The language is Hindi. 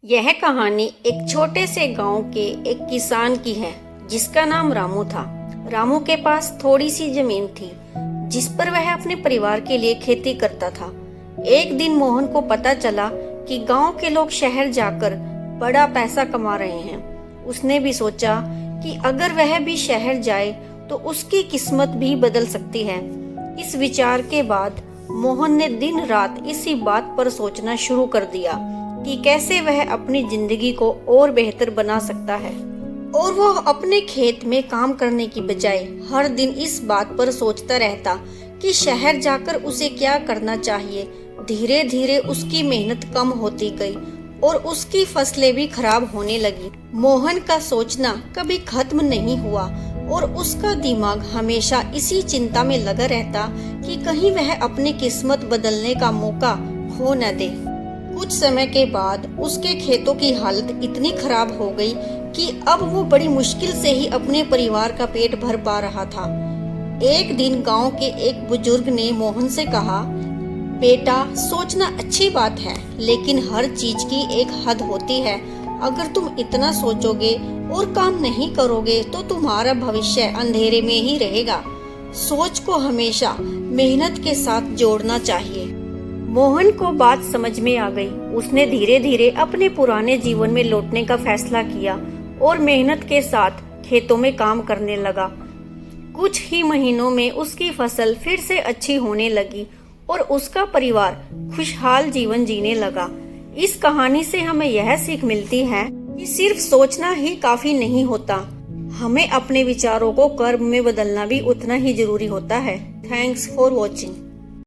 यह कहानी एक छोटे से गांव के एक किसान की है जिसका नाम रामू था। रामू के पास थोड़ी सी जमीन थी जिस पर वह अपने परिवार के लिए खेती करता था। एक दिन मोहन को पता चला कि गांव के लोग शहर जाकर बड़ा पैसा कमा रहे हैं। उसने भी सोचा कि अगर वह भी शहर जाए तो उसकी किस्मत भी बदल सकती है। इस विचार के बाद मोहन ने दिन रात इसी बात पर सोचना शुरू कर दिया कि कैसे वह अपनी जिंदगी को और बेहतर बना सकता है। और वह अपने खेत में काम करने की बजाय हर दिन इस बात पर सोचता रहता कि शहर जाकर उसे क्या करना चाहिए। धीरे धीरे उसकी मेहनत कम होती गई और उसकी फसलें भी खराब होने लगी। मोहन का सोचना कभी खत्म नहीं हुआ और उसका दिमाग हमेशा इसी चिंता में लगा रहता कि कहीं वह अपनी किस्मत बदलने का मौका खो न दे। कुछ समय के बाद उसके खेतों की हालत इतनी खराब हो गई कि अब वो बड़ी मुश्किल से ही अपने परिवार का पेट भर पा रहा था। एक दिन गांव के एक बुजुर्ग ने मोहन से कहा, बेटा, सोचना अच्छी बात है लेकिन हर चीज की एक हद होती है। अगर तुम इतना सोचोगे और काम नहीं करोगे तो तुम्हारा भविष्य अंधेरे में ही रहेगा। सोच को हमेशा मेहनत के साथ जोड़ना चाहिए। मोहन को बात समझ में आ गई। उसने धीरे धीरे अपने पुराने जीवन में लौटने का फैसला किया और मेहनत के साथ खेतों में काम करने लगा। कुछ ही महीनों में उसकी फसल फिर से अच्छी होने लगी और उसका परिवार खुशहाल जीवन जीने लगा। इस कहानी से हमें यह सीख मिलती है कि सिर्फ सोचना ही काफी नहीं होता, हमें अपने विचारों को कर्म में बदलना भी उतना ही जरूरी होता है। Thanks for watching.